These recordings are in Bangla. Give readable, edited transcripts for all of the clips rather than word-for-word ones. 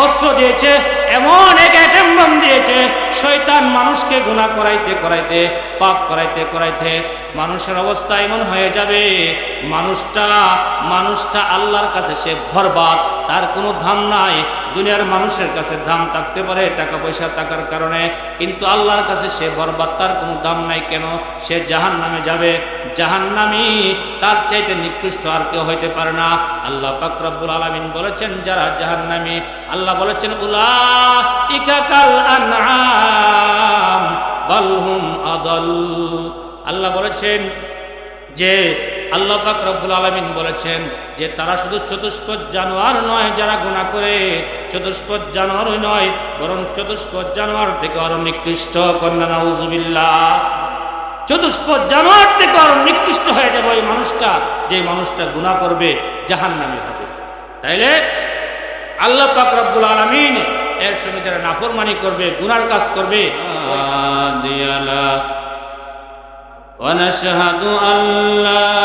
অস্ত্র দিয়েছে, এমন এক অ্যাটম বম দিয়েছে, শয়তান মানুষকে গুনাহ করাইতে করাইতে, পাপ করাইতে করাইতে মানুষের অবস্থা এমন হয়ে যাবে, মানুষটা আল্লাহর কাছে সে বরবাদ, তার কোনো দাম নাই। দুনিয়ার মানুষের কাছে দাম থাকতে পারে টাকা পয়সা থাকার কারণে, কিন্তু আল্লাহর কাছে সে বরবাদ, তার কোনো দাম নাই। কেন? সে জাহান্নামে যাবে। জাহান্নামী তার চাইতে নিকৃষ্ট আর কেউ হইতে পারে না। আল্লাহ পাক রব্বুল আলামিন বলেছেন যারা জাহান্নামী, আল্লাহ বলেছেন উলাইকা কাল আনআম বাল হুম আদাল। আল্লাহ বলেছেন যে আল্লাহ পাক রব্বুল আলামিন বলেছেন যে তারা শুধু চতুষ্পদ জানোয়ার নয় যারা গুনাহ করে, চতুষ্পদ জানোয়ারই নয়, বরং চতুষ্পদ জানোয়ার থেকে আরো নিকৃষ্ট। কন্যা নাউজুবিল্লাহ। চতুষ্পদ জানোয়ার থেকে আরো নিকৃষ্ট হয়ে যাবে ওই মানুষটা, যে মানুষটা গুনাহ করবে, জাহান্নামী হবে। তাইলে আল্লাহ পাক রব্বুল আলামিন এর সঙ্গে যারা নাফরমানি করবে, গুনার কাজ করবে, ونشهد أن لا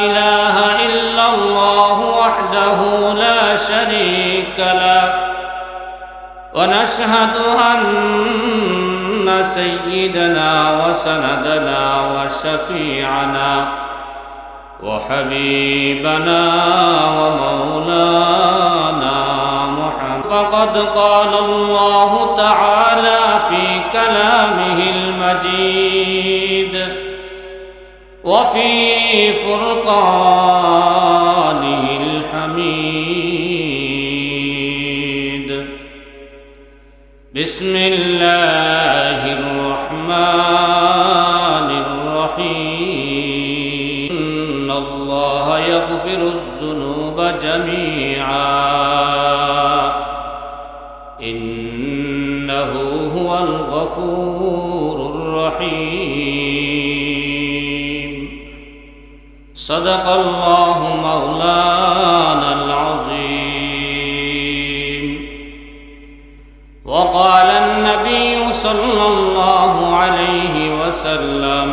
إله إلا الله وحده لا شريك له ونشهد أن سيدنا وسندنا وشفيعنا وحبيبنا ومولانا محمد فقد قال الله تعالى في كلامه المجيد وفي فرقانه الحميد بسم الله الرحمن الرحيم إن الله يغفر الذنوب جميعا إنه هو الغفور الرحيم صدق الله مولانا العظيم وقال النبي صلى الله عليه وسلم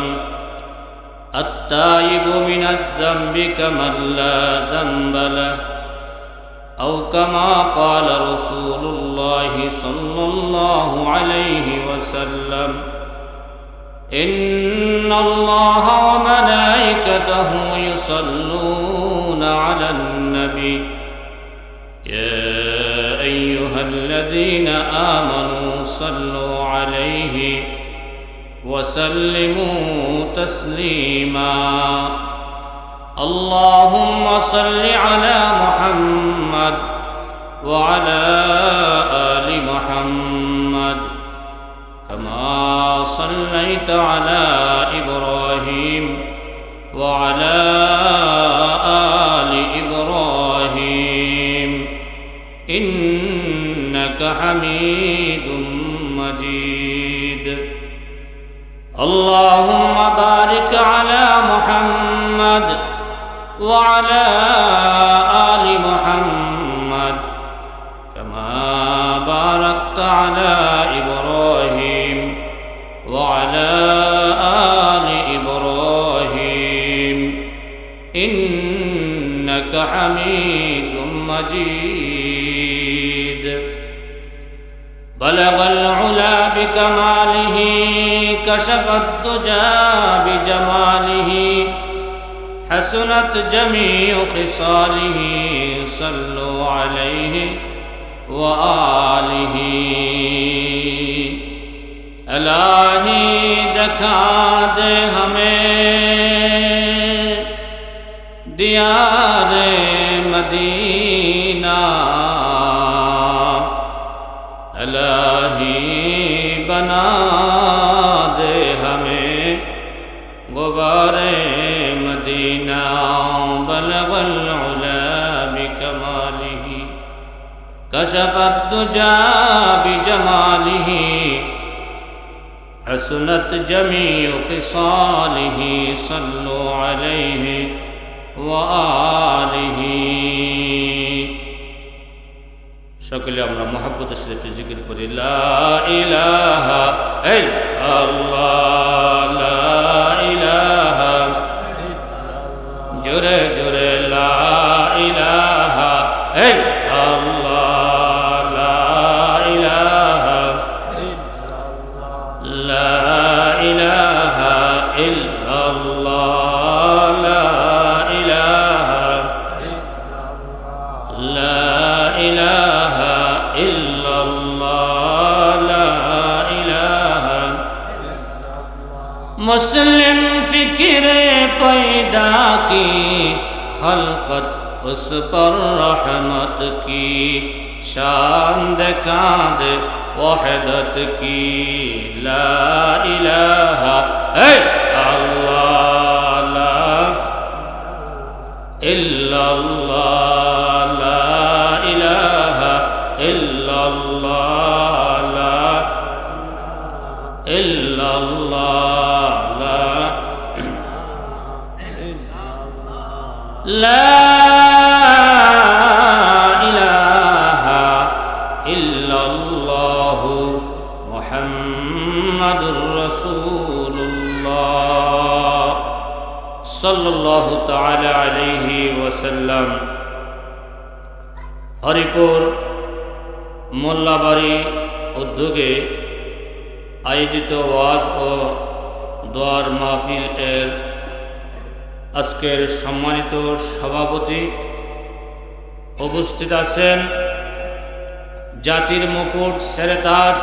التائب من الذنب كمن لا ذنب له أو كما قال رسول الله صلى الله عليه وسلم إن الله وملائكته يصلون على النبي يا أيها الذين آمنوا صلوا عليه وسلموا تسليما اللهم صل على محمد وعلى آل محمد كما صليت على إبراهيم وعلى آل إبراهيم إنك حميد مجيد اللهم بارك على محمد وعلى آل محمد كما باركت على إبراهيم وعلى آل إبراهيم إنك حميد مجيد بلغ العلا بكماله كشف الدجى بجماله حسنت جميع خصاله صلوا عليه وآله الہی دکھا دے ہمیں دیار مدینہ الہی بنا دے ہمیں غبار مدینہ بلغ العلا بکمالہ کشف الدجى بجماله حسنت جميع خصاله صلوا عليه وآله সকলে আমরা মহব্বতের সাথে একটু জিকির করি লা ইলাহা ইল্লাল্লাহ লা ইলাহা জোরে জোরে লা ইলাহা ইল্লাল্লাহ ইলাহা ইল্লাল্লাহ লা ইলাহা মুসলিম ফিক্রে पैदा की खलकत उस पर रहमत की शान दिखा दे वहदत की ला इलाहा इल्लल्लाह ला इल्लल्लाह ला इलाहा इल्लल्लाह ला इल्लल्लाह ला इलाहा इल्लल्लाह मुहम्मदुर रसूलुल्लाह सल्लल्लाहु ताला अलैहि वसल्लम। हरिपुर मोल्लाबाड़ी उद्योगे आयोजित ওয়াজ ও দোয়ার মাহফিল এর আজকের সম্মানিত সভাপতি উপস্থিত আছেন জাতির মুকুট সেরেতাজ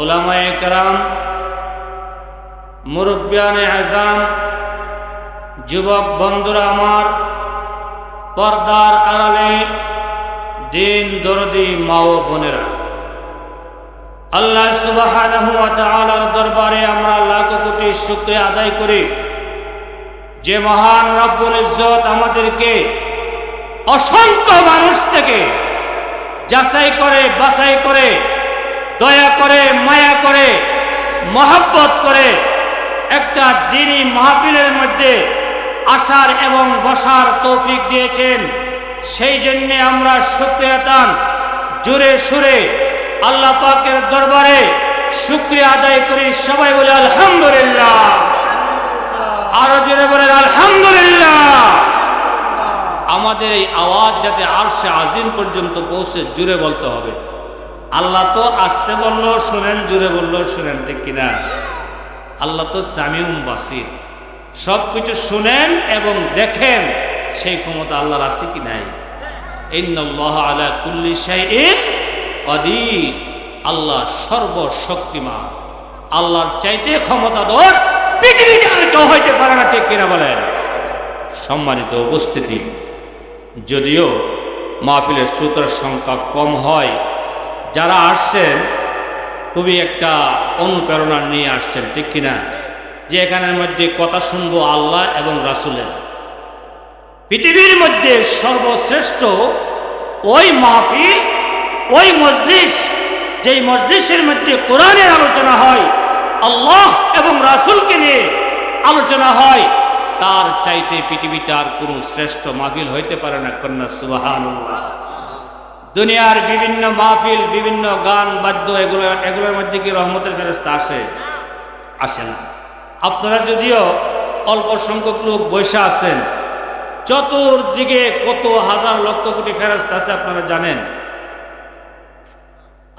উলামায়ে কেরাম, মুরব্বিয়ানে আযম, যুবক বন্ধুরা আমার, পর্দার আড়ালে দিন দরদি মা ও বোনেরা, আল্লাহ সুবহানাহু ওয়া তাআলার দরবারে আমরা লাখ কোটি শুকরিয়া আদায় করি যে মহান রব্বুল ইজ্জত আমাদেরকে অসংখ্য মানুষ থেকে যাচাই করে বাছাই করে দয়া করে মায়া করে মহব্বত করে একটা দ্বীনি মাহফিলের মধ্যে আসার এবং বসার তৌফিক দিয়েছেন। সেই জন্য আমরা শুকরিয়াতান জোরে সুরে আল্লাহ পাকের দরবারে শুকরিয়া আদায় করি। সবাই বলে আলহামদুলিল্লাহ, আরো জোরে বলেন আলহামদুলিল্লাহ। আমাদের এই আওয়াজ যাতে আরশে আজিম পর্যন্ত পৌঁছে জুড়ে বলতে হবে। আল্লাহ তো আস্তে বললো শুনেন, জুড়ে বললো শুনেন, ঠিক কিনা? আল্লাহ তো সামিউম বাসির, সব কিছু শুনেন এবং দেখেন, সেই ক্ষমতা আল্লাহর আছে কি নাই? ইন্নাল্লাহা আলা কুল্লি শাইইন কাদির, আল্লাহ সর্বশক্তিমান, আল্লাহর চাইতে ক্ষমতাধর পৃথিবীতে আর কেউ হইতে পারে না, ঠিক কিনা বলেন? সম্মানিত উপস্থিতি, যদিও মাহফিলের শ্রোতার সংখ্যা কম হয়, যারা আসছেন খুবই একটা অনুপ্রেরণা নিয়ে আসছেন, ঠিক কিনা? যে এখানের মধ্যে কথা শুনবো আল্লাহ এবং রাসূলের। পৃথিবীর মধ্যে সর্বশ্রেষ্ঠ ওই মাহফিল, ওই মজলিস, যেই মজলিসের মধ্যে কোরআনের আলোচনা হয়, আল্লাহ এবং রাসূলকে নিয়ে আলোচনা হয়, তার চাইতে পৃথিবীতে আর কোনো শ্রেষ্ঠ মাহফিল হইতে পারে না। কন্যা সুবহানাল্লাহ। দুনিয়ার বিভিন্ন মাহফিল, বিভিন্ন গান বাদ্য, এগুলোর মধ্যে কি রহমতের ফেরেশতা আসে? আসে না। আপনারা যদিও অল্প সংখ্যক লোক বসে আছেন, চতুর্দিকে কত হাজার লক্ষ কোটি ফেরেশতা আছে আপনারা জানেন।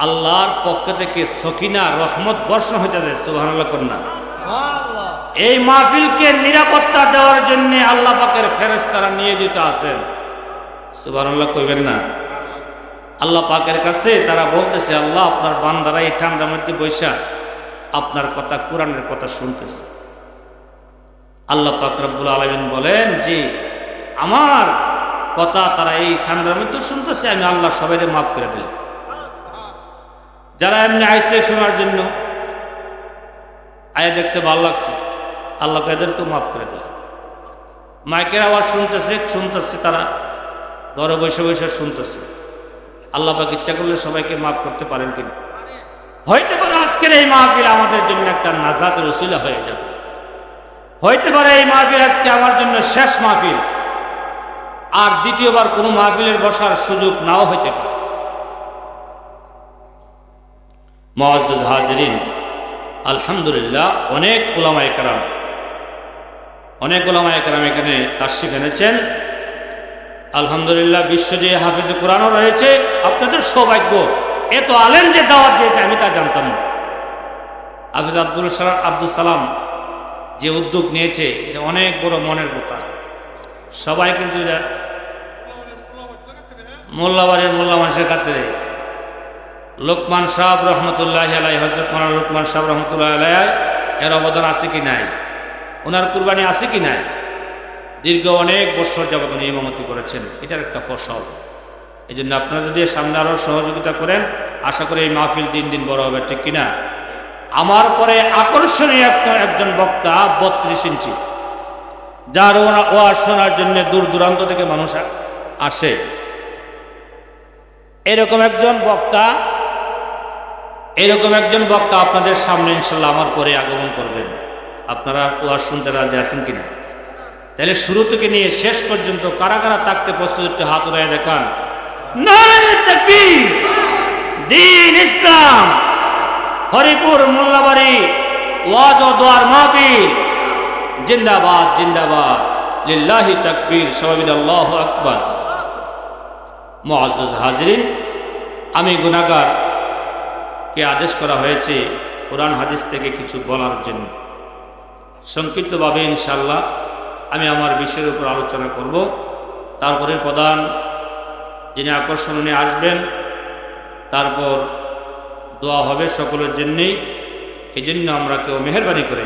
আল্লাহর পক্ষ থেকে সকিনা রহমত বর্ষণ হইতে যায়। সুবহানাল্লাহ কন্যা। এই মাহফিলকে নিরাপত্তা দেওয়ার জন্য আল্লাহ পাকের ফেরেশতারা নিয়োজিত আছেন। সুবহানাল্লাহ কইবেন না? আল্লাহ পাকের কাছে তারা বলতেছে, আল্লাহ আপনার বান্দারা এই ঠান্ডার মধ্যে বৈশা আপনার কথা, কোরআনের কথা শুনতেছে। আল্লাহ পাক রব্বুল আলামিন বলেন যে আমার কথা তারা এই ঠান্ডার মধ্যে শুনতেছে, আমি আল্লাহ সবাইকে মাফ করে দিলাম। যারা এমনি আইসে শোনার জন্য, আয়া দেখছে ভালো লাগছে, আল্লাহকে এদেরকেও মাফ করে দিল। মাইকের আওয়াজ শুনতেছে, তারা ঘরে বসে বসে শুনতেছে। আল্লাহ পাক ইচ্ছা করলে সবাইকে মাফ করতে পারেন কিনা? হইতে পারে আজকের এই মাহফিল আমাদের জন্য একটা নাজাতের উসিলা হয়ে যাবে। হইতে পারে এই মাহফিল আজকে আমার জন্য শেষ মাহফিল, আর দ্বিতীয়বার কোনো মাহফিলের বসার সুযোগ নাও হইতে পারে। মুআজ্জাজ হাজিরিন, আলহামদুলিল্লাহ অনেক উলামায়ে কেরাম এখানে তাশরীফ এনেছেন। আলহামদুলিল্লাহ বিশ্ব যে হাফেজে কোরআনও রয়েছে। আপনাদের সৌভাগ্য, এত আলেম যে দাওয়াত দিয়েছে আমি তা জানতাম না। হাফেজ আব্দুল সালাম যে উদ্যোগ নিয়েছে, এটা অনেক বড় মনের কথা। সবাই কিন্তু মোল্লাবাড়ি মোল্লা মানুষের খাতিরে লোকমান সাহেব রহমতুল্লাহ আলাই, হযরত মাওলানা লোকমান সাহেব রহমতুল্লাহ আলাই এর অবদান আছে কি নাই, ওনার কুরবানি আছে কি নাই? দীর্ঘ অনেক বছর যাবত উনি ইমামতি করেছেন, এটার একটা ফসল। এই জন্য আপনারা যদি সামনে আরও সহযোগিতা করেন, আশা করি এই মাহফিল দিন দিন বড় হবে, ঠিক কিনা? আমার পরে আকর্ষণীয় একজন বক্তা 32 ইঞ্চি, যার ওয়াজ শোনার জন্য দূর দূরান্ত থেকে মানুষ আসে, এরকম একজন বক্তা আপনাদের সামনে ইনশাল্লাহ আমার পরে আগমন করবেন। আপনারা ওয়াজ শুনতে রাজি আছেন কিনা? তাহলে শুরু থেকে নিয়ে শেষ পর্যন্ত কারা কারা থাকতে প্রস্তুত, একটু হাত উঠায় দেখান। নারে তাকবীর, দ্বীন ইসলাম, হরিপুর মোল্লাবাড়ি ওয়াজ ও দোয়ার মাহফিল জিন্দাবাদ জিন্দাবাদ, লিল্লাহি তাকবীর, সবাই মিলে আল্লাহু আকবার। মুআজ্জাজ হাজিরিন, আমি গুনাহগার কে আদেশ করা হয়েছে কোরআন হাদিস থেকে কিছু বলার জন্য। সংক্ষিপ্তভাবে ইনশাআল্লাহ আমি আমার বিষয়ের উপর আলোচনা করব। তারপরে প্রধান যিনি আকর্ষণ নিয়ে আসবেন, তারপর দোয়া হবে সকলের জন্যেই। এই জন্য আমরা কেউ মেহরবানি করে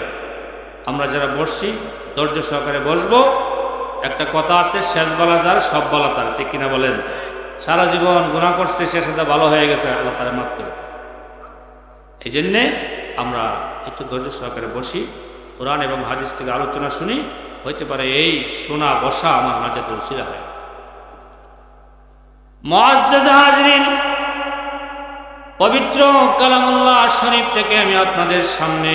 আমরা যারা বসছি ধৈর্য সহকারে বসবো। একটা কথা আছে, শেষ বলা যার সব বলা তার, ঠিক কিনা বলেন? সারা জীবন গুনাহ করছে, শেষে ভালো হয়ে গেছে, আল্লাহ তারা মাফ করে। এই জন্যে আমরা একটু ধৈর্য সহকারে বসি, কোরআন এবং হাদিস থেকে আলোচনা শুনি। হইতে পারে এই শোনা বসা আমার নাজাতের উসিলা হয়। মুআজ্জাজ হাজিরিন, পবিত্র কালামুল্লাহ শরীফ থেকে আমি আপনাদের সামনে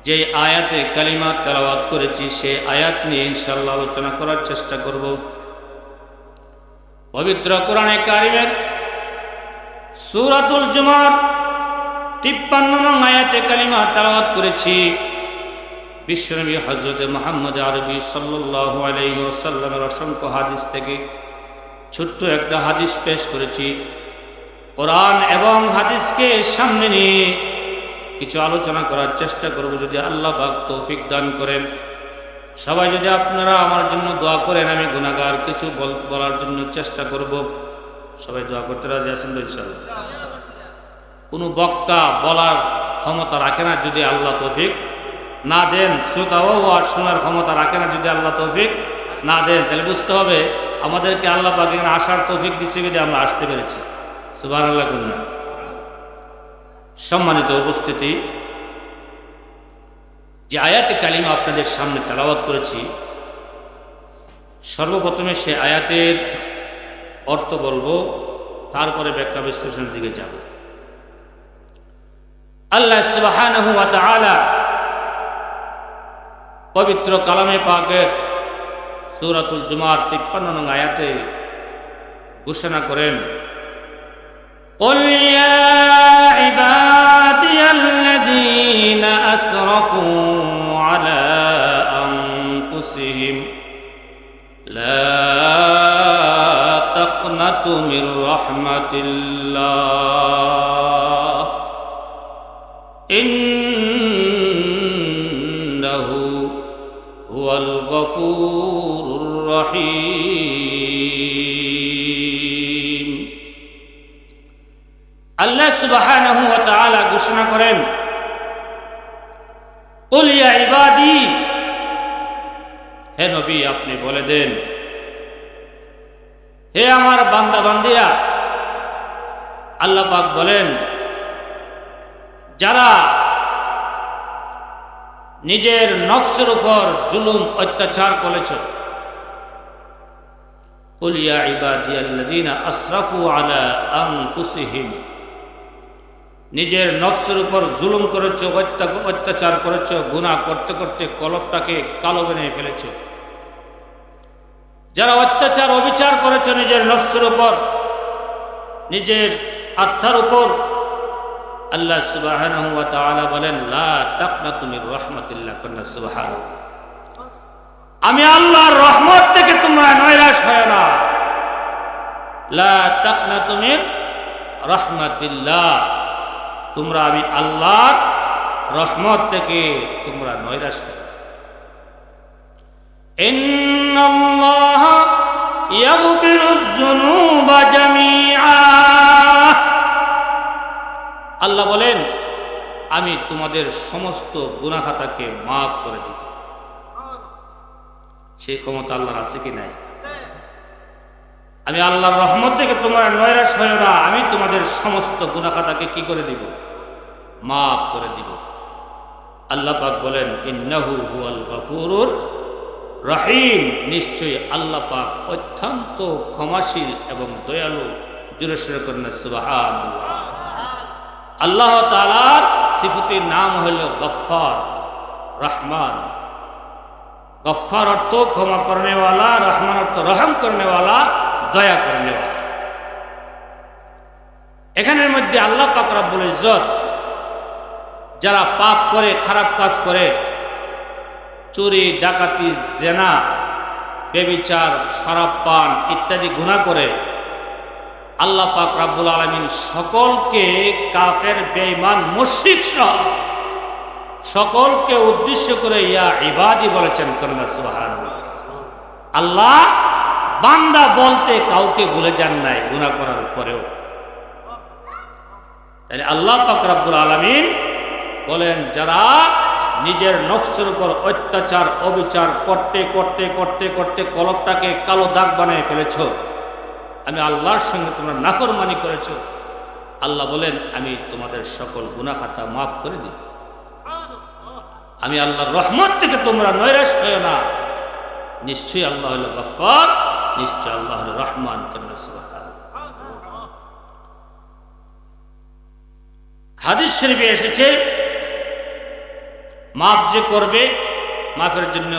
যে আয়াতে কালিমা তেলাওয়াত করেছি সেই আয়াত নিয়ে ইনশাআল্লাহ আলোচনা করার চেষ্টা করব। পবিত্র কোরআনে কারিমের সূরাতুল জুমার 53 নং আয়াতে কালিমা তেলাওয়াত করেছি। বিশ্বনবী হযরত মুহাম্মদ আরবি সাল্লাল্লাহু আলাইহি ওয়াসাল্লামের অসংখ্য হাদিস থেকে ছোট্ট একটা হাদিস পেশ করেছি। কোরআন এবং হাদিসকে সামনে নিয়ে কিছু আলোচনা করার চেষ্টা করব, যদি আল্লাহ পাক তৌফিক দান করেন। সবাই যদি আপনারা আমার জন্য দোয়া করেন, আমি গুনাহগার কিছু বলার জন্য চেষ্টা করব। সবাই দোয়া করতে রাজি আছেন তো ইনশাআল্লাহ? কোনো বক্তা বলার ক্ষমতা রাখে না যদি আল্লাহ তৌফিক না দেন, শ্রোতাও আর শোনার ক্ষমতা রাখে না যদি আল্লাহ তৌফিক না দেন। তাহলে বুঝতে হবে আমাদেরকে আল্লাহ পাক এখানে আসার তৌফিক দিচ্ছে বলে আমরা আসতে পেরেছি। সুবহানাল্লাহ। কুল্লা সম্মানিত উপস্থিতি, যে আয়াতে কালিমা আপনাদের সামনে তেলাওয়াত করেছি, সর্বপ্রথমে সে আয়াতের অর্থ বলবো, তারপরে ব্যাখ্যা বিশ্লেষণের দিকে যাব। আল্লাহ সুবহানাহু ওয়া তাআলা পবিত্র কালামে পাকের সূরাতুল জুমার 53 নং আয়াতে ঘোষণা করেন, قل يا عبادي الذين أسرفوا على أنفسهم لا تقنطوا من رحمة الله إنه هو الغفور الرحيم। আল্লাহ সুবহানাহু ওয়া তাআলা ঘোষণা করেন, কুল ইয়া ইবাদি, হে নবী আপনি বলে দেন, হে আমার বান্দা বান্দিরা। আল্লাহ পাক বলেন, যারা নিজের নফসের উপর জুলুম অত্যাচার করেছ, কুল ইয়া ইবাদিয়াল্লাযীনা আসরাফু আলা আনফুসিহিম, নিজের নফসের উপর জুলুম করেছ, অত্যাচার করেছ, গুনাহ করতে করতে কলবটাকে কালো বানিয়ে ফেলেছ। যারা অত্যাচার অবিচার করেছ নিজের নফসের উপর, নিজের আত্মার উপর, আল্লাহ সুবহানাহু ওয়া তাআলা বলেন, লা তাকনাতু মির রাহমাতিল্লাহ। কন্না সুবহানাল্লাহ। আমি আল্লাহর রহমত থেকে তোমরা নৈরাশ হয় না। লা তাকনাতু মির রাহমাতিল্লাহ, তোমরা আমি আল্লাহর রহমত থেকে তোমরা নৈরাশ হয়। ইন্নাল্লাহা ইয়াগফিরুয যুনুবা জামিআ। আল্লাহ বলেন আমি তোমাদের সমস্ত গুনাহ খাতাকে মাফ করে দিব। সেই ক্ষমতা আল্লাহর আছে কি নাই? আমি আল্লাহর রহমত থেকে তোমরা নৈরাশ হয়ো না, আমি তোমাদের সমস্ত গুনাহ খাতাকে কি করে দিব? মাফ করে দিব। আল্লাহ পাক বলেন ইন্নাহু হুয়াল গফুরুর রহিম, নিশ্চয়ই আল্লাহ পাক অত্যন্ত ক্ষমাশীল এবং দয়ালু। জোরে সোরে করেন সুবহানাল্লাহ। আল্লাহ তাআলার সিফাতের নাম হলো গফফার, রহমান। গফফার অর্থ ক্ষমা করনে वाला, রহমান অর্থ রহম করনে वाला, দয়া করনে वाला। এখানের মধ্যে আল্লাহ পাক রব্বুল ইজ্জত যারা পাপ করে, খারাপ কাজ করে, চুরি, ডাকাতি, জেনা, ব্যভিচার, শরাব পান ইত্যাদি গুনাহ করে, আল্লাহ পাক রব্বুল আলামিন সকলকে কাফের, বেঈমান, মুশরিক সহ সকলকে উদ্দেশ্য করে ইয়া ইবাদি বলেছেন। কন্যা সুবহানাল্লাহ। আল্লাহ বান্দা বলতে কাউকে ভুলে যান নাই গুনাহ করার পরেও। তাহলে আল্লাহ পাক রব্বুল আলামিন বলেন যারা নিজের নফসের উপর অত্যাচার, অবিচার করতে করতে করতে করতে কলবটাকে কালো দাগ বানিয়ে ফেলেছ, আমি আল্লাহর সঙ্গে তোমরা নাফরমানি করেছ, আল্লাহ বলেন আমি তোমাদের সকল গুনাহ খাতা মাফ করে দিই। আমি আল্লাহর রহমত থেকে তোমরা নৈরাশ হয়ো না, নিশ্চয়ই আল্লাহ হলো গফফার, নিশ্চয়ই আল্লাহ হলো রহমান। হাদিস শরীফে এসেছে মাফ যে করবে, মাফের জন্য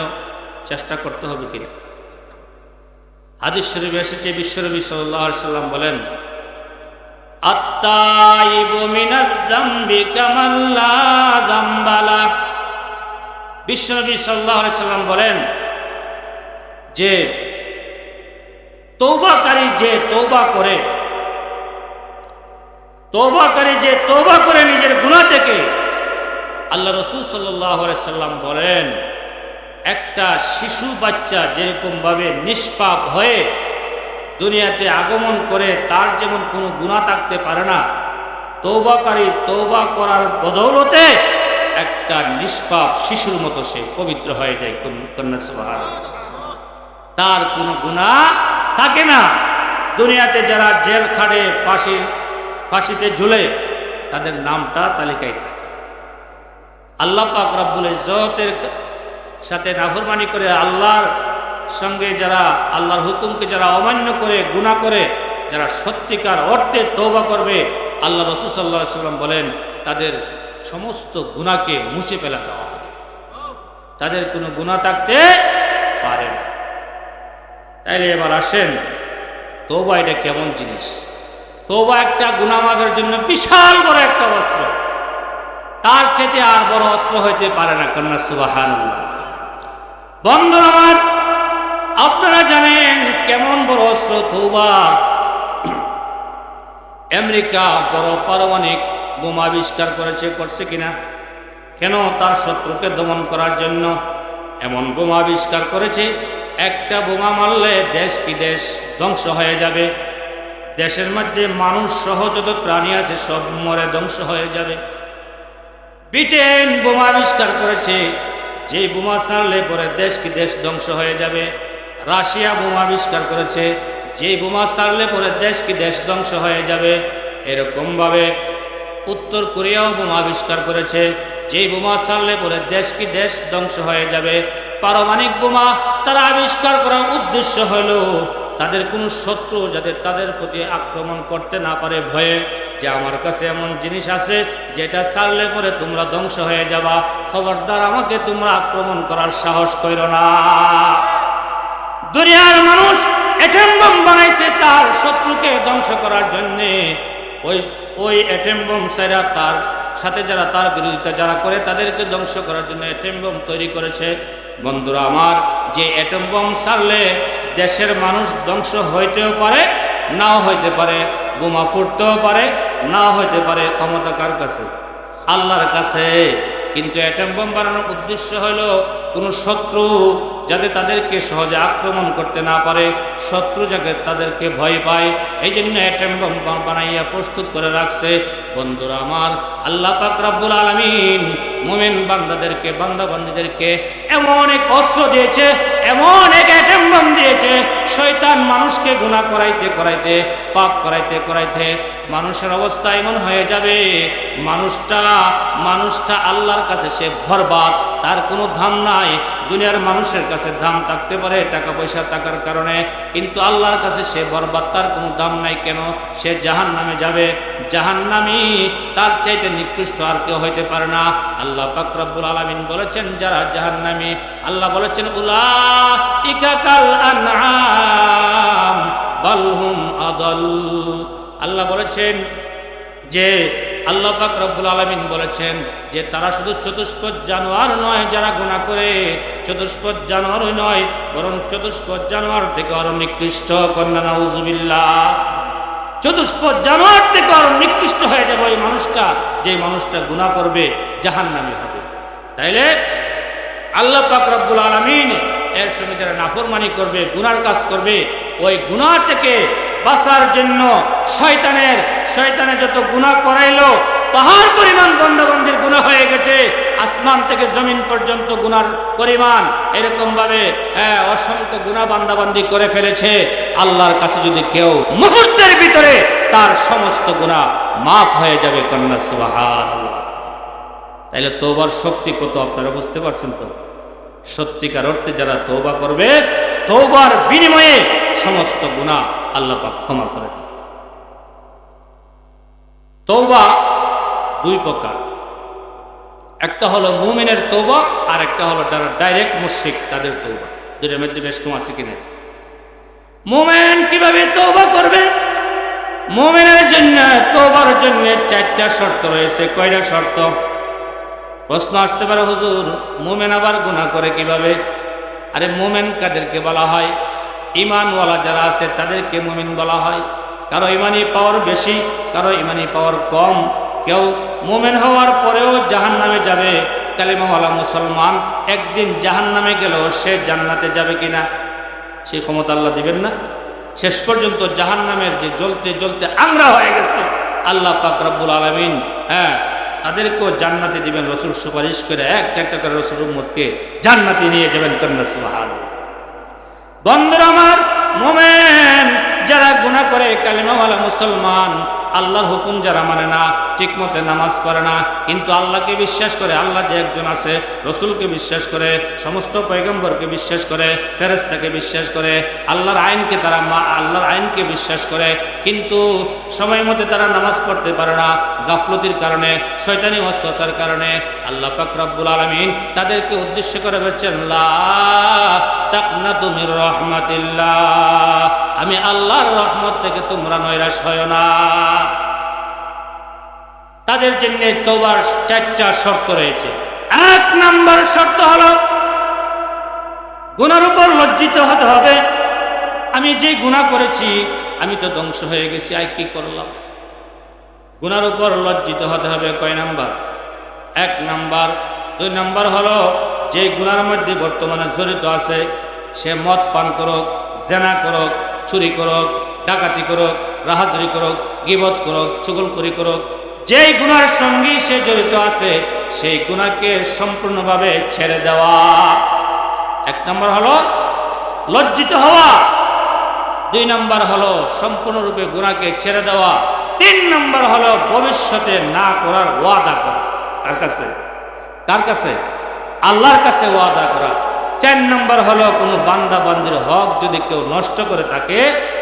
চেষ্টা করতে হবে কিনা। হাদিস শরীফে এসেছে বিশ্বনবী সাল্লাল্লাহু আলাইহি সাল্লাম বলেন আত-তাইবু মিনাজ যামবি কামান লা যামবা লা। বিশ্বনবী সাল্লাল্লাহু আলাইহি সাল্লাম বলেন যে তওবাকারী যে তওবা করে, তওবাকারী যে তওবা করে নিজের গুনাহ থেকে, আল্লাহ রাসূল সাল্লাল্লাহু আলাইহি সাল্লাম বলেন একটা শিশু বাচ্চা যেরকম ভাবে নিষ্পাপ হয়ে দুনিয়াতে আগমন করে, তার যেমন কোনো গুনাহ থাকতে পারে না, তওবাকারী তওবা করার বদৌলতে একটা নিষ্পাপ শিশুর মতো সে পবিত্র হয়ে যায়। কন্যা সুবহানাল্লাহ। তার কোনো গুনাহ থাকে না। দুনিয়াতে যারা জেল খাটে, ফাঁসিতে ঝুলে, তাদের নামটা তালিকায় থাকে। আল্লাহ পাক রব্বুল ইজ্জতের সাথে নাফরমানি করে, আল্লাহর সঙ্গে যারা আল্লাহর হুকুমকে যারা অমান্য করে, গুনাহ করে, যারা সত্যিকার অর্থে তওবা করবে, আল্লাহ রাসূল সাল্লাল্লাহু আলাইহি সাল্লাম বলেন তাদের সমস্ত গুনাহকে মুছে ফেলা দেওয়া হবে, তাদের কোনো গুনাহ থাকতে পারে না। তাইলে এবার আসেন তওবা এটা কেমন জিনিস। তওবা একটা গুনাহ মাফের জন্য বিশাল বড় একটা অস্ত্র, তার চেয়ে আর বড় অস্ত্র হইতে পারে না। কন্যা সুবহানাল্লাহ। বন্ধুরা আমার, আপনারা জানেন কেমন বড় অস্ত্র তওবা। আমেরিকা বড় পারমাণবিক বোমা আবিষ্কার করছে কিনা? কেন? তার শত্রুকে দমন করার জন্য এমন বোমা আবিষ্কার করেছে, একটা বোমা মারলে দেশ কি দেশ ধ্বংস হয়ে যাবে। দেশের মধ্যে মানুষ সহ যত প্রাণী আছে সব মরে ধ্বংস হয়ে যাবে। ব্রিটেন বোমা আবিষ্কার করেছে, যে বোমা ছাড়লে পরে দেশ কি দেশ ধ্বংস হয়ে যাবে। রাশিয়া বোমা আবিষ্কার করেছে, যে বোমা ছাড়লে পরে দেশ কি দেশ ধ্বংস হয়ে যাবে। এরকম ভাবে উত্তর কোরিয়াও বোমা আবিষ্কার করেছে, যে বোমা ছাড়লে পরে দেশ কি দেশ ধ্বংস হয়ে যাবে। পারমাণবিক বোমা তারা আবিষ্কার করার উদ্দেশ্য হলো তাদের কোনো শত্রু যাতে তাদের প্রতি আক্রমণ করতে না পারে ভয়ে, যে আমার কাছে এমন জিনিস আছে যেটা ছাড়লে পরে তোমরা ধ্বংস হয়ে যাবা, খবরদার আমাকে তোমরা আক্রমণ করার সাহস করো না। দুনিয়ার মানুষ অ্যাটম বোম বানাইছে তার শত্রুকে ধ্বংস করার জন্য। ওই অ্যাটম বোম ছাড়া তার সাথে যারা তার বিরোধিতা যারা করে তাদেরকে ধ্বংস করার জন্য অ্যাটম বোম তৈরি করেছে। বন্ধুরা আমার, যে অ্যাটম বোম ছাড়লে দেশের মানুষ ধ্বংস হইতেও পারে, নাও হইতে পারে, বোমা ফুটতেও পারে, নাও হইতে পারে। ক্ষমতা কার কাছে? আল্লাহর কাছে। কিন্তু অ্যাটম বোম বানানোর উদ্দেশ্য হলো কোনো শত্রু যাতে তাদেরকে সহজে আক্রমণ করতে না পারে, শত্রু যাতে তাদেরকে ভয় পায়, এই জন্য অ্যাটম বম বানাইয়া প্রস্তুত করে রাখছে। বন্ধুরা আমার, আল্লাহ পাক রব্বুল আলামিন মুমিন বান্দাদেরকে, বান্দা বান্দীদেরকে এমন এক অস্ত্র দিয়েছে, এমন এক অ্যাটম বম দিয়েছে, শয়তান মানুষকে গুনাহ করাইতে করাইতে, পাপ করাইতে করাইতে মানুষের অবস্থা এমন হয়ে যাবে, মানুষটা আল্লাহর কাছে সে বরবাদ, তার কোনো দাম নাই। দুনিয়ার মানুষের কাছে দাম থাকতে পারে টাকা পয়সা থাকার কারণে, কিন্তু আল্লাহর কাছে সে বরবাদ, তার কোনো দাম নাই। কেন? সে জাহান্নামে যাবে। জাহান্নামী তার চাইতে নিকৃষ্ট আর কেউ হইতে পারে না। আল্লাহ পাক রব্বুল আলামিন বলেছেন যারা জাহান্নামী, আল্লাহ বলেছেন উলাইকা কাল আনআম বাল হুম আদাল। আল্লাহ বলেছেন যে, আল্লাহ পাক রব্বুল আলামিন বলেছেন যে তারা শুধু চতুষ্পদ জানোয়ার নয়, যারা গুনাহ করে চতুষ্পদ জানোয়ারই নয়, বরং চতুষ্পদ জানোয়ার থেকে আরো নিকৃষ্ট। কন্যা নাউজুবিল্লাহ। চতুষ্পদ জানোয়ার থেকে আরো নিকৃষ্ট হয়ে যাবে ওই মানুষটা, যে মানুষটা গুনাহ করবে, জাহান্নামী হবে। তাইলে আল্লাহ পাক রব্বুল আলামিন এর সঙ্গে যারা নাফরমানি করবে, গুনার কাজ করবে, ওই গুনাহ থেকে বাঁচার জন্য শয়তানে যত গুনাহ করাইলো, পাহাড় পরিমাণ বান্দাবান্দির গুনাহ হয়ে গেছে, আসমান থেকে জমিন পর্যন্ত গুনার পরিমাণ, এরকম ভাবে অসংখ্য গুনাহ বান্দাবান্দি করে ফেলেছে। আল্লাহর কাছে যদি কেউ মুহূর্তের ভিতরে তার সমস্ত গুনাহ মাফ হয়ে যাবে। কন্যা সুবহানাল্লাহ। তাইলে তওবার শক্তি কত আপনারা বুঝতে পারছেন তো? সত্যিকার অর্থে যারা তওবা করবে, তওবার বিনিময়ে সমস্ত গুনাহ আল্লাহ পাক ক্ষমা করে দেন। তওবা দুই প্রকার, একটা হলো মুমিনের তওবা, আর একটা হলো যারা ডাইরেক্ট মুশরিক তাদের তওবা। দুইটার মধ্যে বেশ কম আছে কিনা? মুমিন কিভাবে তওবা করবে? মুমিনের জন্য তওবার জন্য চারটা শর্ত রয়েছে। কয়টা শর্ত? প্রশ্ন আসতে পারে, হুজুর মুমিন আবার গুনাহ করে কিভাবে? আরে মুমিন কাদেরকে বলা হয়? ঈমানওয়ালা যারা আছে তাদেরকে মুমিন বলা হয়। কারো ইমানি পাওয়ার বেশি, কারো ইমানি পাওয়ার কম। কেউ মুমিন হওয়ার পরেও জাহান্নামে যাবে, কালিমাওয়ালা মুসলমান একদিন জাহান্নামে গেলেও সে জান্নাতে যাবে কিনা সেই ক্ষমতা আল্লাহ দিবেন না। শেষ পর্যন্ত জাহান্নামের যে জ্বলতে জ্বলতে আংরা হয়ে গেছে, আল্লাহ পাক রব্বুল আলামিন তাদেরকেও জান্নাতে দিবেন। রসুল সুপারিশ করে একটা একটা করে রসুল উম্মতকে জান্নাতে নিয়ে যাবেন। কন্যা সুবহানাল্লাহ। বন্ধুরা আমার, মুমিন যারা গুনাহ করে, কালিমাওয়ালা মুসলমান, আল্লাহর হুকুম যারা মানে না, ঠিক মতো নামাজ পড়ে না, কিন্তু আল্লাহকে বিশ্বাস করে, আল্লাহ যে একজন আছে, রসুলকে বিশ্বাস করে, সমস্ত পয়গম্বরকে বিশ্বাস করে, ফেরেশতাকে বিশ্বাস করে, আল্লাহর আইনকে বিশ্বাস করে, কিন্তু সময় মতো তারা নামাজ পড়তে পারে না, গাফলতির কারণে, শয়তানি ওয়াসওয়াসার কারণে। আল্লাহ পাক রব্বুল আলামিন তাদেরকে উদ্দেশ্য করে বলেছেন, লা তাকনাতু মির রাহমাতিল্লাহ, আমি আল্লাহর রহমত থেকে তোমরা নৈরাশ হয় না। তাদের জন্য তওবার চারটা শর্ত রয়েছে। এক নাম্বার শর্ত হলো গুনার উপর লজ্জিত হতে হবে। আমি যে গুনাহ করেছি, আমি তো ধ্বংস হয়ে গেছি, আর কি করলাম? গুনার উপর লজ্জিত হতে হবে। কয় নাম্বার? এক নাম্বার। দুই নাম্বার হলো যে গুনার মধ্যে বর্তমানে জড়িত আছে, সে মদ পান করুক, জেনা করুক, চুরি করুক, ডাকাতি করুক, রাহাজারি করুক, গীবত করুক, চুগলখড়ি করুক, যেই গুনার সঙ্গে সে জড়িত আছে, সেই গুনাহকে সম্পূর্ণভাবে ছেড়ে দেওয়া। এক নম্বর হলো লজ্জিত হওয়া, দুই নম্বর হলো সম্পূর্ণরূপে গুনাহকে ছেড়ে দেওয়া, তিন নম্বর হলো ভবিষ্যতে না করার ওয়াদা করা। কার কাছে? আল্লাহর কাছে ওয়াদা করা। চার নম্বর হলো কোনো বান্দা বান্দির হক যদি কেউ নষ্ট করে থাকে,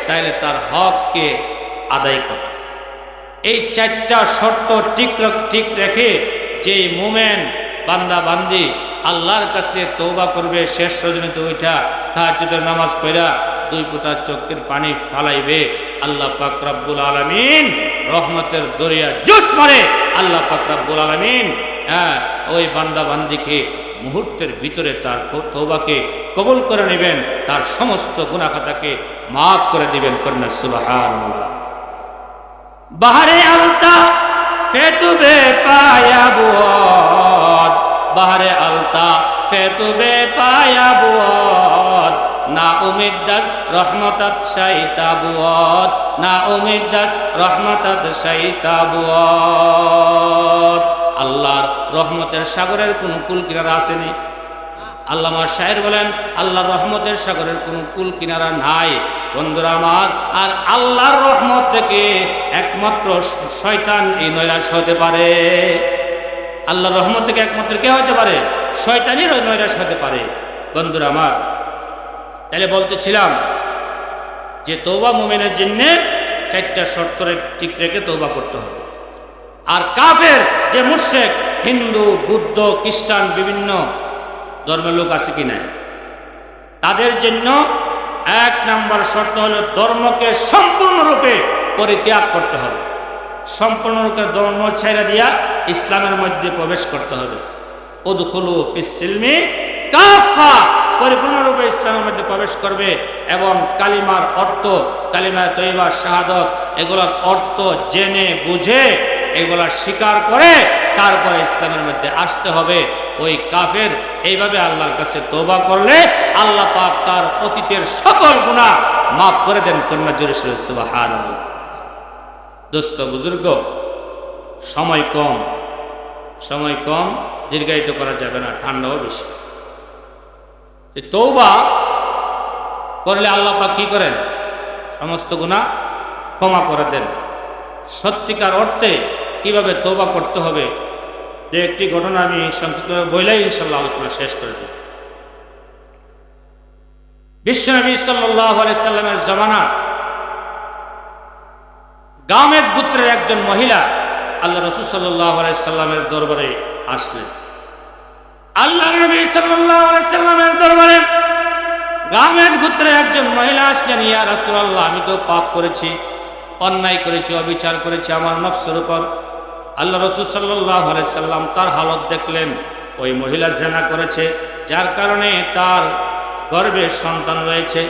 তাহলে তার হককে আদায় করা। এই চারটা শর্ত ঠিক রেখে যে মুমিন বান্দা বান্দি আল্লাহর কাছে তওবা করবে, শেষ রজনীতে উঠা তাহাজ্জুদের নামাজ পড়া দুই ফোঁটা চোখের পানি ফালাইবে, আল্লাহ পাক রব্বুল আলামিন রহমতের দরিয়া জোশ মারে। আল্লাহ পাক রব্বুল আলামিন ওই বান্দা বান্দিকে মুহূর্তের ভিতরে তার তওবাকে কবুল করে নেবেন, তার সমস্ত গুনাহ খাতাকে মাফ করে দিবেন। কন্যা সুবহানাল্লাহ। বাহারে আলতা ফেতুবে পায়া বুদ, বাহারে আলতা ফেতুবে পায়া বুয়ত না উমিদ দাস রহমতত শাইতা বুয়ত না উমিদ দাস রহমতত শাইতা বুয়ত। আল্লাহর রহমতের সাগরের কোনো কুল কিনারা আসেনি। আল্লামা শায়ের বলেন আল্লাহর রহমতের সাগরের কোনো কুল কিনারা নাই বন্ধুরা আমার। আর আল্লাহর রহমত থেকে একমাত্র শয়তান এই নৈরাশ হতে পারে। আল্লাহর রহমত থেকে একমাত্র কে হতে পারে? শয়তানের ওই নৈরাশ হতে পারে বন্ধুরা আমার। তাহলে বলতেছিলাম যে তওবা মুমিনের জন্য 4টা শর্ত ঠিক রেখে তওবা করতে হবে। আর কাফের যে মুশরিক হিন্দু বুদ্ধ খ্রিস্টান বিভিন্ন ধর্মের লোক আছে কিনা তাদের জন্য 1 নম্বর শর্ত হলো ধর্মকে সম্পূর্ণরূপে পরিত্যাগ করতে হবে। সম্পূর্ণরূপে ধর্ম ছেড়ে দিয়া ইসলামের মধ্যে প্রবেশ করতে হবে। উদখুলু ফিস সিলমি কাফা, পরিপূর্ণরূপে ইসলামের মধ্যে প্রবেশ করবে এবং কালিমার অর্থ, কালিমা তয়্যিবা শাহাদাত এগুলোর অর্থ জেনে বুঝে এগুলা স্বীকার করে তারপরে ইসলামের মধ্যে আসতে হবে। ওই কাফের এইভাবে আল্লাহর কাছে তওবা করলে আল্লাহ পাক তার অতীতের সকল গুনাহ মাফ করে দেন। কন্যা জোরে সুবহানাল্লাহ। দোস্ত বুজুর্গ, সময় কম, দীর্ঘায়িত করা যাবে না, ঠান্ডাও বেশি। তওবা করলে আল্লাহ পাক কি করেন? সমস্ত গুনাহ ক্ষমা করে দেন। সত্যিকার অর্থে কিভাবে তওবা করতে হবে যে একটি ঘটনা আমি সংক্ষিপ্ত বলেই ইনশাআল্লাহ আলোচনা শেষ করে দেব। বিশ্বনবী সাল্লাল্লাহু আলাইহি সাল্লামের জামানা গামেদ গোত্রের একজন মহিলা আল্লাহ রাসূল সাল্লাল্লাহু আলাইহি সাল্লামের দরবারে আসলেন। আল্লাহ নবী সাল্লাল্লাহু আলাইহি সাল্লামের দরবারে গামেদ গোত্রের একজন মহিলা আসলেন। ইয়া রাসূলুল্লাহ, আমি তো পাপ করেছি, অন্যায় করেছি, অবিচার করেছি আমার নফসের উপর। আল্লাহ রাসূল সাল্লাল্লাহু আলাইহি সাল্লাম তার হালত দেখলেন। ওই মহিলা জিনা করেছে, যার কারণে তার গর্ভে সন্তান রয়েছে।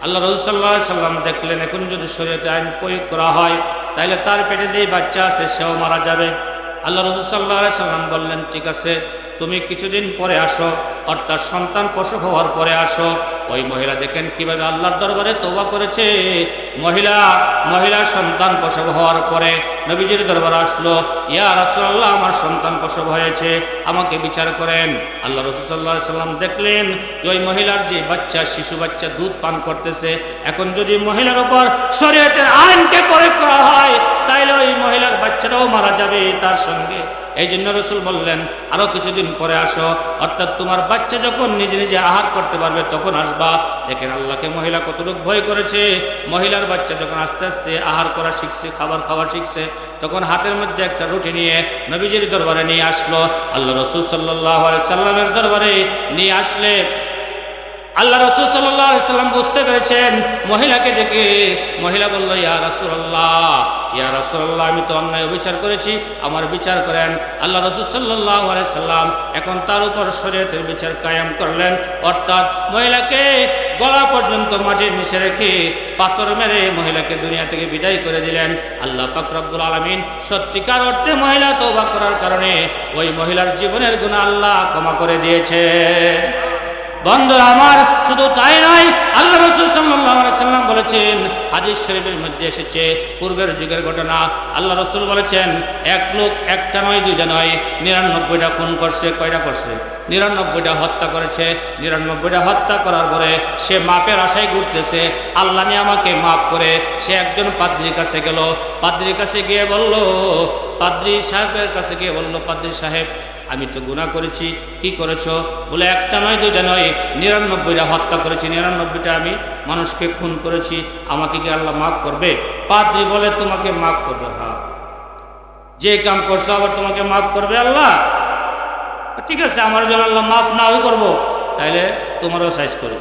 আল্লাহ রাসূল সাল্লাল্লাহু আলাইহি সাল্লাম দেখলেন এখন যদি শরীয়তে আইন প্রয়োগ করা হয় তাহলে তার পেটে যেই বাচ্চা আছে সেও মারা যাবে। আল্লাহ রাসূল সাল্লাল্লাহু আলাইহি সাল্লাম বললেন, ঠিক আছে, তুমি কিছুদিন পরে আসো, অর্থাৎ সন্তান প্রসব হওয়ার পরে আসো। ওই মহিলা দেখেন কিভাবে আল্লাহর দরবারে তওবা করেছে। মহিলা সন্তান প্রসব হওয়ার পরে নবীজির দরবারে আসলো, ইয়া রাসূলুল্লাহ, আমার সন্তান প্রসব হয়েছে, আমাকে বিচার করেন। আল্লাহ রাসূল সাল্লাল্লাহু আলাইহি সাল্লাম দেখলেন যে ওই মহিলার যে বাচ্চা, শিশু বাচ্চা দুধ পান করতেছে, এখন যদি মহিলার উপর শরীয়তের আইনকে প্রয়োগ করা হয় তাহলে ওই মহিলার বাচ্চাটাও মারা যাবে তার সঙ্গে। এই জন্য রাসূল বললেন আরো কিছুদিন পরে আসো, অর্থাৎ তোমার বাচ্চা যখন নিজে নিজে আহার করতে পারবে তখন আসবা। দেখেন আল্লাহকে মহিলা কতটুকু ভয় করেছে। মহিলার বাচ্চা যখন আস্তে আস্তে আহার করা শিখছে, খাবার খাওয়া শিখছে, তখন হাতের মধ্যে একটা রুটি নিয়ে নবীজির দরবারে নিয়ে আসলো। আল্লাহ রাসূল সাল্লাল্লাহু আলাইহি সাল্লামের দরবারে নিয়ে আসলে আল্লাহ রাসূল সাল্লাল্লাহু আলাইহি সাল্লাম বুঝতে পেরেছেন মহিলাকে দেখে। মহিলা বলল, ইয়া রাসূলুল্লাহ, আমি তো অন্যায় বিচার করেছি, আমার বিচার করেন। আল্লাহ রাসূল সাল্লাল্লাহু আলাইহি সাল্লাম এখন তার উপর শরীয়তের বিচার কায়েম করলেন, অর্থাৎ মহিলাকে গলা পর্যন্ত মাটির নিচে রেখে পাথর মেরে মহিলাকে দুনিয়া থেকে বিদায় করে দিলেন। আল্লাহ পাক রব্বুল আলামিন সত্যিকার অর্থে মহিলা তওবা করার কারণে ওই মহিলার জীবনের গুনাহ আল্লাহ ক্ষমা করে দিয়েছে। বন্ধুরা আমার, শুধু তাই নয়, আল্লাহ রাসূল সাল্লাল্লাহু আলাইহি সাল্লাম বলেছেন, হাদিস শরীফের মধ্যে এসেছে পূর্বের যুগের ঘটনা। আল্লাহ রাসূল বলেছেন, এক লোক একটা নয়, দুইটা নয়, 99টা খুন করছে। কয়টা করছে? 99টা হত্যা করেছে। 99টা হত্যা করার পরে সে মাপের আশায় ঘুরতেছে, আল্লাহ নিয়ে আমাকে মাফ করে। সে একজন পাদ্রীর কাছে গেল। পাদ্রীর কাছে গিয়ে বলল, পাদ্রী সাহেবের কাছে গিয়ে বলল, পাদ্রী সাহেব, আমি তো গুনাহ করেছি। কি করেছো? বলে, একটা নয়, দুইটা নয়, 99টা হত্যা করেছি, 99টা আমি মানুষকে খুন করেছি, আমাকে কি আল্লাহ মাফ করবে? পাদ্রী বলে, তোমাকে মাফ করবে। হ্যাঁ, যে কাম করছো আবার তোমাকে মাফ করবে আল্লাহ? ঠিক আছে, আমার জন্য আল্লাহ মাফ নাও করবো, তাইলে তোমারও সাইজ করো।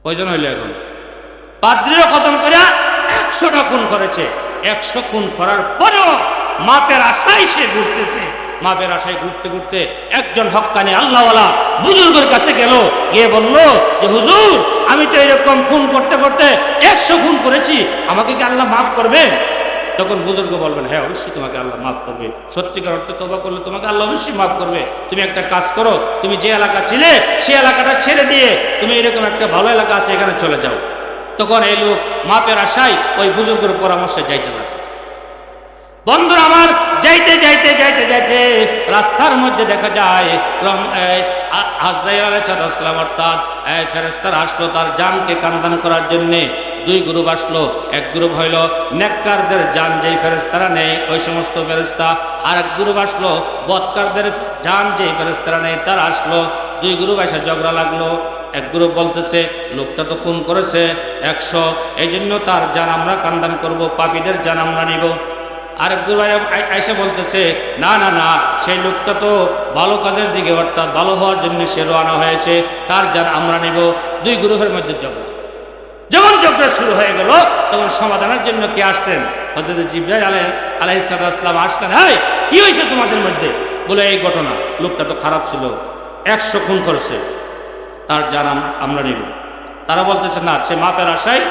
কয়জন হইলো এখন? পাদ্রীও খতম করে 100টা খুন করেছে। 100 খুন করার পরেও মাপের আশায় সে ঘুরতেছে। মাপের আশায় ঘুরতে ঘুরতে একজন হক্কানি আল্লাহওয়ালা বুজুর্গের কাছে গেল, গিয়ে বলল যে, হুজুর, আমি তো এরকম খুন করতে করতে 100 খুন করেছি, আমাকে কি আল্লাহ মাফ করবে? তখন বুজুর্গ বলবেন, হ্যাঁ অবশ্যই তোমাকে আল্লাহ মাফ করবে, সত্যিকার অর্থে তওবা করলে তোমাকে আল্লাহ অবশ্যই মাফ করবে। তুমি একটা কাজ করো, তুমি যে এলাকা ছিলে সেই এলাকাটা ছেড়ে দিয়ে তুমি এরকম একটা ভালো এলাকা আছে এখানে চলে যাও। তখন এই লোক মাপের আশায় ওই বুজুর্গের পরামর্শে যাইতে লাগে। বন্ধুরা আমার, যাইতে যাইতে যাইতে যাইতে রাস্তার মধ্যে দেখা যায় আজরাইল আলাইহিস সালাম অর্থাৎ ফেরেশতারা আসলো তার জানকে কান্দান করার জন্যে। দুই গ্রুপ আসলো, এক গ্রুপ হইল নেককারদের জান যেই ফেরেশতারা নেই ওই সমস্ত ফেরেশতা, আর এক গ্রুপ আসলো বদকারদের জান যেই ফেরেশতারা নেই তারা আসলো। দুই গ্রুপ এসে ঝগড়া লাগলো। এক গ্রুপ বলতেছে লোকটা তো খুন করেছে 100, এই জন্য তার জান আমরা কান্দান করব, পাপীদের জান আমরা নিব। আরেক গ্রুপ আইসা বলতেছে না না না, সেই লোকটা তো ভালো কাজের দিকে অর্থাৎ ভালো হওয়ার জন্য সে রওনা হয়েছে, তার জান আমরা নিব। দুই গ্রুপের মধ্যে ঝগড়া। যখন ঝগড়া শুরু হয়ে গেল তখন সমাধানের জন্য কে আসছেন? হযরত জিবরাইল আলাইহিস সালাম আসলেন। হ্যাঁ, কি হয়েছে তোমাদের মধ্যে? বলে এই ঘটনা, লোকটা তো খারাপ ছিল, 100 খুন করেছে, তার জান আমরা নিব। তারা বলতেছে না, সে মাপের আশায়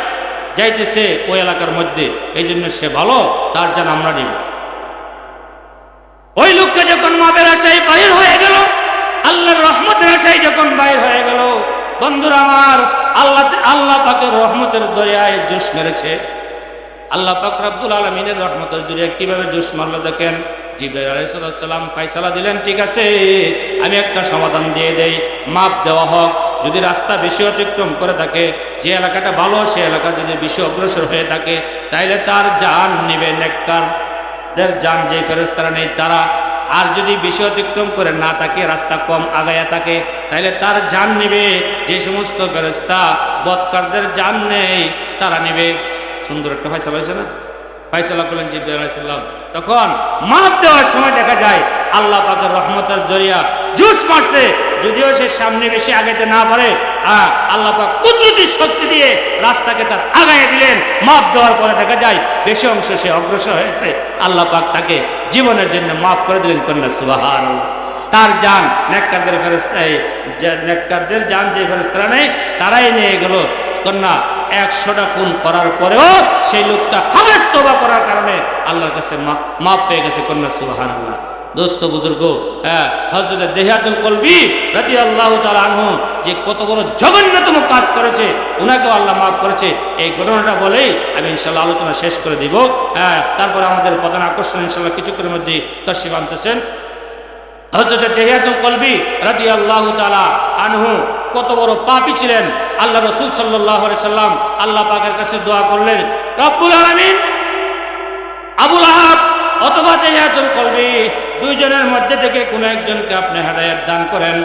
যাইতেছে ওই এলাকার মধ্যে, এই জন্য সে ভালো, তার জান আমরা নিব। ওই লোকটা যখন মাপের আশায় বাইর হয়ে গেল, আল্লাহর রহমতের আশায় যখন বাইর হয়ে গেল, বন্ধুরা আমার, আল্লাহ পাকের রহমতের দয়ায় জোশ মেরেছে। আল্লাহ পাক রব্বুল আলামিনের রহমতের জোরে কিভাবে জোশ মারলো দেখেন। জিবরাইল আলাইহিস সালাম ফয়সালা দিলেন, ঠিক আছে আমি একটা সমাধান দিয়ে দেই, মাপ দেওয়া হোক। যদি রাস্তা বেশি অতিক্রম করে থাকে, যে এলাকাটা ভালো সে এলাকা যদি বেশি অগ্রসর হয়ে থাকে, তাইলে তার জান নেবে নেককারদের জান যে ফেরেশতারা নেই তারা। আর যদি বেশি অতিক্রম করে না থাকে, রাস্তা কম আগায়া থাকে, তাইলে তার জান নেবে যে সমস্ত ফেরেশতা বদকারদের জান নেই তারা নেবে। সুন্দর একটা ফয়সালা হয়েছে না? ফয়সালা করলেন জিবরাইল আলাইহিস সালাম। তখন মাপ দেওয়ার সময় দেখা যায় আল্লাহ পাকের রহমতের জরিয়া জোশ মারছে। যদিও সে সামনে বেশি আগাইতে না পারে, আল্লাহ পাক কুদরতি শক্তি দিয়ে রাস্তাকে তার আগায় দিলেন। মাপ দেওয়ার পরে দেখা যায় বেশি অংশ সে অগ্রসর হয়েছে, আল্লাহ পাক তাকে জীবনের জন্য মাফ করে দিলেন। কন্যা সুবহানাল্লাহ। তার জান নেককারদের ফেরেশতায়, নেককারদের জান যে ফেরেশতারা নেই তারাই নিয়ে গেল। কন্যা 100টা খুন করার পরেও সেই লোকটা খালেস তওবা করার কারণে আল্লাহর কাছে মাপ পেয়ে গেছে। কন্যা সুবহানাল্লাহ। দোস্ত বুজুর্গ, হযরত দেহিয়াতুল কলবি রাদিয়াল্লাহু তাআলা আনহু যে কত বড় জঘন্যতম কাজ করেছে, উনাকেও আল্লাহ মাফ করেছে। এই ঘটনাটা বলেই আমি ইনশাআল্লাহ আলোচনা শেষ করে দিব। তারপর আমাদের প্রধান আকর্ষণ ইনশাআল্লাহ কিছুক্ষণের মধ্যে তশরিফ আনতেছেন। হযরত দেহিয়াতুল কলবি রাদিয়াল্লাহু তাআলা আনহু কত বড় পাপী ছিলেন। আল্লাহ রাসূল সাল্লাল্লাহু আলাইহি সাল্লাম আল্লাহ পাকের কাছে দোয়া করলেন, রব্বুল আলামিন আবু লাহাব অথবা দেহিয়াতুল কলবি দুইজনের মধ্যে থেকে কোনো একজনকে আপনি হেদায়েত দান করেন।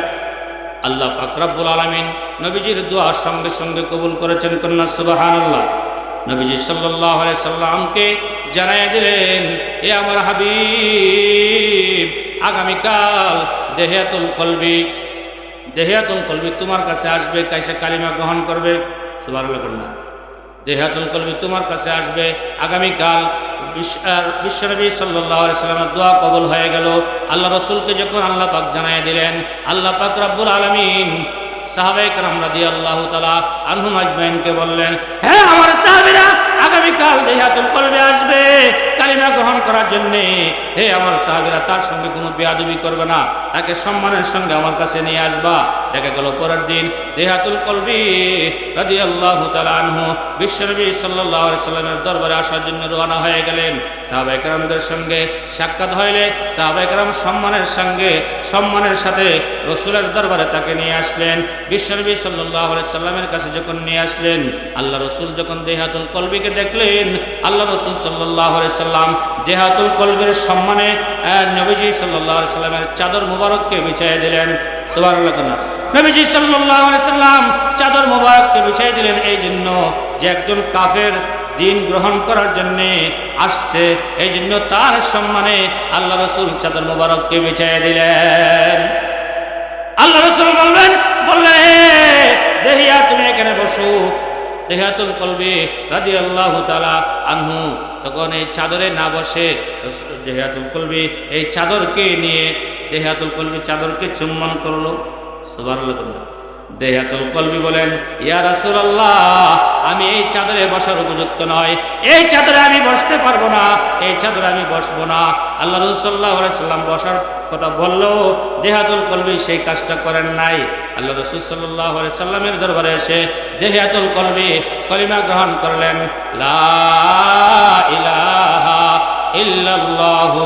আল্লাহ পাক রব্বুল আলামিন নবীজির দোয়া সঙ্গে সঙ্গে কবুল করেছেন। কন্যা সুবহানাল্লাহ। নবীজি সাল্লাল্লাহু আলাইহি সাল্লামকে জানাইয়া দিলেন, এ আমার হাবিব, আগামীকাল দেহিয়াতুল কলবি তোমার কাছে আসবে, কাইসা কালিমা গ্রহণ করবে। সুবহানাল্লাহ। দেহিয়াতুল কলবি তোমার কাছে আসবে আগামীকাল। বিশ্বনবী সাল্লাল্লাহু আলাইহি সাল্লামের দোয়া কবুল হয়ে গেল। আল্লাহ রাসূলকে যখন আল্লাহ পাক জানাইয়া দিলেন, আল্লাহ পাক রব্বুল আলামিন সাহাবায়ে কেরাম রাদিয়াল্লাহু তাআলা আনহুম আজমাইনকে বললেন, হ্যাঁ আমার সাহাবীরা, আগামীকাল দেহিয়াতুল কলবি আসবে কালিমা গ্রহণ করার জন্য। হে আমার সাহাবীরা, তার সঙ্গে কোনো বেয়াদবি করবে না, তাকে সম্মানের সঙ্গে আমার কাছে নিয়ে আসবা। দেখা গেল পরের দিন দেহিয়াতুল কলবি রাদিয়াল্লাহু তাআলা আনহু বিশ্বনবী সাল্লাল্লাহু আলাইহি সাল্লামের দরবারে আসার জন্য রওনা হয়ে গেলেন। সাহাবায়ে কেরামদের সঙ্গে সাক্ষাৎ হইলে সাহাবায়ে কেরাম সম্মানের সাথে রাসূলের দরবারে তাকে নিয়ে আসলেন। বিশ্বনবী সাল্লাল্লাহু আলাইহি সাল্লামের কাছে যখন নিয়ে আসলেন, আল্লাহ রাসূল যখন দেহিয়াতুল কলবিকে দেখলেন, আল্লাহ রাসূল সাল্লাল্লাহু আলাইহি সাল্লাম দেহিয়াতুল কলবির সম্মানে নবীজি সাল্লাল্লাহু আলাইহি সাল্লামের চাদর মুবারককে বিছিয়ে দিলেন। সুবহানাল্লাহ। নবীজি সাল্লাল্লাহু আলাইহি সাল্লাম চাদর মুবারককে বিছিয়ে দিলেন এই জন্য যে একজন কাফের দিন গ্রহণ করার জন্য আসছে, এই জন্য তার সম্মানে আল্লাহ রাসূল চাদর মুবারককে বিছিয়ে দিলেন। আল্লাহ রাসূল বললেন, দেহিয়া তুমি এখানে বসো। দেহিয়াতুল কলবি রাদিয়াল্লাহু তাআলা আনহু তখন এই চাদরে না বসে দেহিয়াতুল কলবি এই চাদরকে নিয়ে দেহিয়াতুল কলবি চাদরকে চুম্বন করলো। সুবহানাল্লাহ। দেহাতুল কলবি বলেন, ইয়া রাসূলুল্লাহ, আমি এই চাদরে বসার উপযুক্ত নয়, এই চাদরে আমি বসতে পারবো না, এই চাদরে আমি বসবো না। আল্লাহ রাসূল সাল্লাল্লাহু আলাইহি সাল্লাম বসার কথা বললেও দেহাতুল কলবি সেই কাজটা করেন নাই। আল্লাহ রাসূল সাল্লাল্লাহু আলাইহি সাল্লামের দরবারে এসে দেহাতুল কলবি কলিমা গ্রহণ করলেন, লা ইলাহা ইল্লাল্লাহু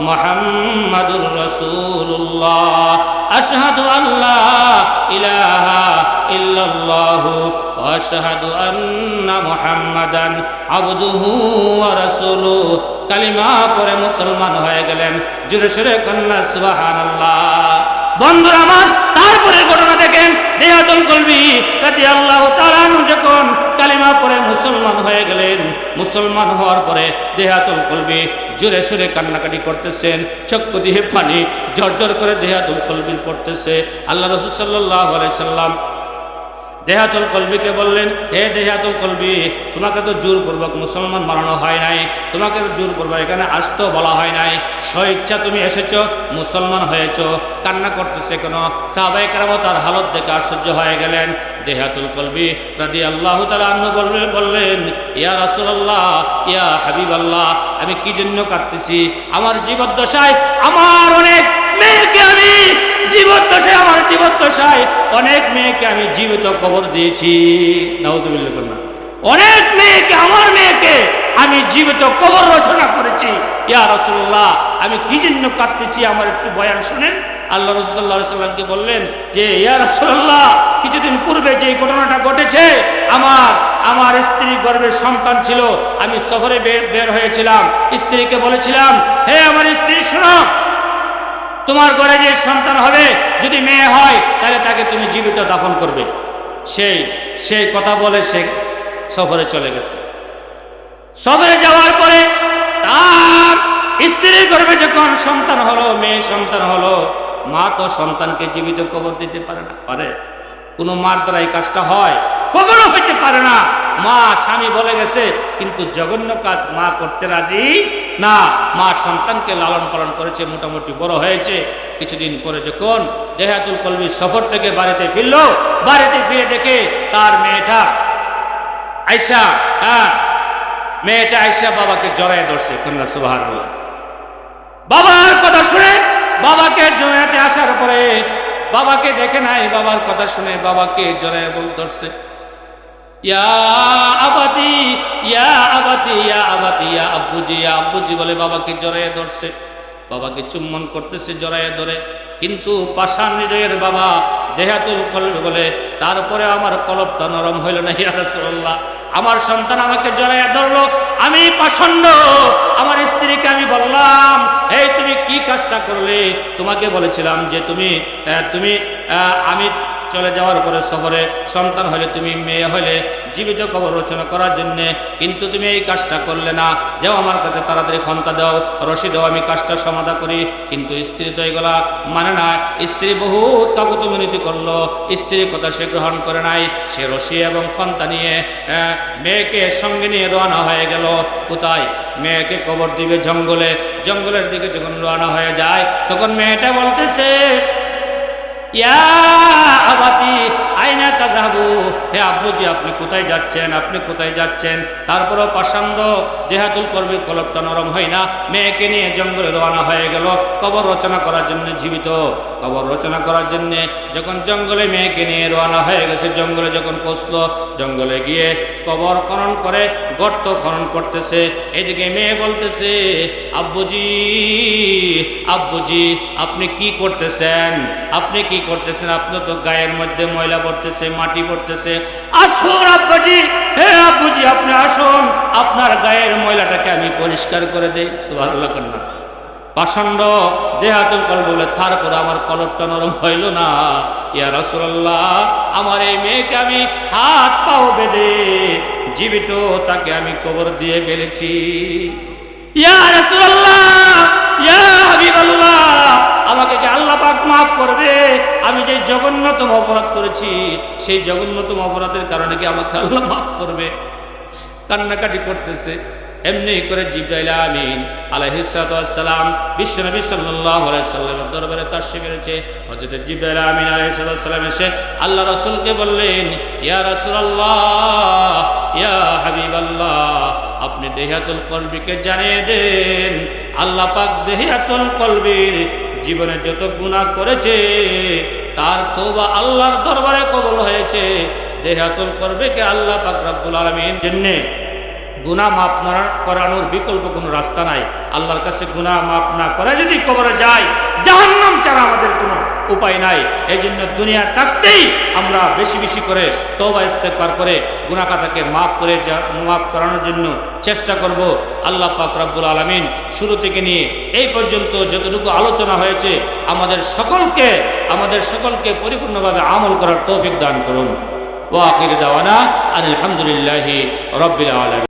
মুহাম্মাদুর রাসূলুল্লাহ, আশহাদু আল্লা ইলাহা ইল্লাল্লাহু ওয়া আশহাদু আন্না মুহাম্মাদান আবদুহু ওয়া রাসূলুহু। কালিমা পড়ে মুসলমান হয়ে গেলেন। জোরে সোরে কন্যা সুবহানাল্লাহ। বন্ধুরা আমার, তারপরে ঘটনা দেখেন, দেহাতুল কলবি রাদিয়াল্লাহু তাআলা যখন কালিমা পড়ে মুসলমান হয়ে গেলেন, মুসলমান হওয়ার পরে দেহাতুল কলবি জোরে সোরে কান্নাকাটি করতেছেন, চক্ষু দিয়ে পানি ঝরঝর করে দেহাতুল কলবির পড়তেছে। আল্লাহ রাসূল সাল্লাল্লাহু আলাইহি সাল্লাম দেহাতুল কলবিকে বললেন, হে দেহাতুল কলবি, তোমাকে তো জোরপূর্বক মুসলমান বানানো হয় নাই, তোমাকে তো জোরপূর্বক এখানে আসতেও বলা হয় নাই, স্বইচ্ছা তুমি এসেছো, মুসলমান হয়েছো, কান্না করতেছে কেন? সাহাবায়ে কেরাম তার হালত দেখে আশ্চর্য হয়ে গেলেন। দেহাতুল কলবি রাদিয়াল্লাহু তাআলা আনহু বললেন, ইয়া রাসূলুল্লাহ, ইয়া হাবিবাল্লাহ, আমি কি জন্য কাঁদতেছি? আমার জীবদ্দশায় আমার অনেক মেয়েকে আমি জীবদ্দশায় আমার জীবদ্দশায় অনেক মেয়েকে আমি জীবিত কবর দিয়েছি। নাউজুবিল্লাহ। অনেক মেয়েকে, আমার মেয়েকে আমি জীবিত কবর রচনা করেছি। ইয়া রাসূলুল্লাহ, আমি কি জন্য কাঁদতেছি আমার একটু বয়ান শুনেন। আল্লাহ রাসূল সাল্লাল্লাহু আলাইহি সাল্লামকে বললেন যে, ইয়া রাসূলুল্লাহ, কিছুদিন পূর্বে যে ঘটনাটা ঘটেছে, আমার স্ত্রী গর্ভের সন্তান ছিল, আমি সফরে বের হয়েছিলাম, স্ত্রীকে বলেছিলাম, হে আমার স্ত্রী শোনো, তোমার ঘরে যে সন্তান হবে, যদি মেয়ে হয় তাহলে তাকে তুমি জীবিত দাফন করবে। সেই কথা বলে সে সফরে চলে গেছে। সফরে যাওয়ার পরে তার স্ত্রীর গর্ভে যখন সন্তান হলো, মেয়ে সন্তান হলো, মা তো সন্তানকে জীবিত কবর দিতে পারে? কোনো মার দ্বারা এই কাজটা হয়? কখনো হইতে পারে না। মা, স্বামী বলে গেছে, কিন্তু জঘন্য কাজ মা করতে রাজি না। মা সন্তানকে লালন পালন করেছে, মোটামুটি বড় হয়েছে। কিছুদিন পরে যখন দেহাতুল কলবি সফর থেকে বাড়িতে ফিরল, বাড়িতে ফিরে দেখে তার মেয়েটা আয়েশা বাবাকে জড়ায় ধরছে। কন্যা সুবহানাল্লাহ। বাবার কথা শুনে বাবাকে জড়াতে আসার পরে বাবাকে দেখে নাই, বাবার কথা শুনে বাবাকে জড়ায় ধরছে। ইয়া আবাতি, ইয়া আবাতি, ইয়া আবাতি, ইয়া আব্বুজি, ইয়া আব্বুজি বলে বাবাকে জড়ায় ধরছে। বাবাকে চুম্বন করতেছে জড়ায় ধরে, কিন্তু পাষাণ হৃদয়ের বাবা দেহাতুল কলবি বলে, তারপরে আমার কলবটা নরম হইল না। ইয়া রাসূলুল্লাহ, আমার সন্তান আমাকে জড়ায় ধরলো, আমি পাষণ্ড। আমার স্ত্রীকে আমি বললাম, এই তুমি কি কাজটা করলে? তোমাকে বলেছিলাম যে আমি চলে যাওয়ার পরে সফরে সন্তান হলে, তুমি মেয়ে হলে জীবিত কবর রচনা করার জন্য, কিন্তু তুমি এই কাজটা করলে না। যাও আমার কাছে তাড়াতাড়ি ক্ষমতা দাও, রশি দাও, আমি কাজটা সমাধা করি। কিন্তু স্ত্রী তো এগুলা মানে না। স্ত্রী বহুত কাকুতি করলো, স্ত্রীর কথা সে গ্রহণ করে নাই। সে রশি এবং ক্ষমতা নিয়ে মেয়েকে সঙ্গে নিয়ে রওনা হয়ে গেল। কোথায়? মেয়েকে কবর দিবে জঙ্গলে। জঙ্গলের দিকে যখন রওনা হয়ে যায়, তখন মেয়েটা বলতেছে, ইয়া আবাতি আইনা তাযাহাবু, হে আব্বুজি, আপনি কোথায় যাচ্ছেন? আপনি কোথায় যাচ্ছেন? তারপরও পাষাণ্ড দেহাতুল কলবির কলবটা নরম হয় না। মেয়েকে নিয়ে জঙ্গলে রওনা হয়ে গেল কবর রচনা করার জন্য, জীবিত কবর রচনা করার জন্য। যখন জঙ্গলে মেয়েকে নিয়ে রওনা হয়ে গেছে, জঙ্গলে যখন পৌঁছলো, জঙ্গলে গিয়ে কবর খনন করে গর্ত খনন করতেছে। এদিকে মেয়ে বলতেছে, আব্বুজি, আব্বুজি, আপনি কি করতেছেন? আপনি কি করতেছেন? আপনি তো গায়ের মধ্যে ময়লা পড়তেছে, মাটি পড়তেছে। আসুন আব্বুজি, হে আব্বুজি, আপনি আসুন, আপনার গায়ের ময়লাটাকে আমি পরিষ্কার করে দেই। সুবহানাল্লাহ। কন্যা পাষণ্ড দেহাতুল কলব বলে, তারপর আমার কলবটা নরম হইল না। ইয়া রাসূলুল্লাহ, আমার এই মেয়েকে আমি হাত পাও বেঁধে জীবিত তাকে আমি কবর দিয়ে ফেলেছি। ইয়া রাসূলুল্লাহ, ইয়া হাবিবাল্লাহ, আমাকে কি আল্লাহ পাক মাফ করবে? আমি যে জঘন্যতম অপরাধ করেছি, সেই জঘন্যতম অপরাধের কারণে কি আমাকে আল্লাহ মাফ করবে? কান্নাকাটি করতেছে। এমনি করে জিবরাইল আমিন আলাইহিস সালাতু ওয়াস সালাম বিশ্বনবী সাল্লাল্লাহু আলাইহি সাল্লামের দরবারে তাশরিফ এনেছে। হযরত জিবরাইল আমিন আলাইহিস সালাতু ওয়াস সালাম এসে আল্লাহ রাসূলকে বললেন, ইয়া রাসূলুল্লাহ, ইয়া হাবিবাল্লাহ, আপনি দেহিয়াতুল কলবিকে জানিয়ে দেন আল্লাহ পাক দেহিয়াতুল কলবির জীবনে যত গুনাহ করেছে তার তওবা আল্লাহর দরবারে কবুল হয়েছে। দেহিয়াতুল কলবিকে আল্লাহ পাক রব্বুল আলামিন জন্যে গুনাহ মাফ না করানোর বিকল্প কোনো রাস্তা নাই। আল্লাহর কাছে গুনাহ মাফ না করে যদি কবরে যায়, জাহান্নাম ছাড়া আমাদের কোনো উপায় নাই। এই জন্য দুনিয়া থাকতেই আমরা বেশি বেশি করে তওবা ইস্তেগফার করে গুনাহ খাতাকে মাফ করানোর জন্য চেষ্টা করব। আল্লাহ পাক রব্বুল আলামিন শুরু থেকে নিয়ে এই পর্যন্ত যতটুকু আলোচনা হয়েছে আমাদের সকলকে পরিপূর্ণভাবে আমল করার তৌফিক দান করুন। ওয়া আখির দাওয়ানা আলহামদুলিল্লাহি রাব্বিল আলামিন।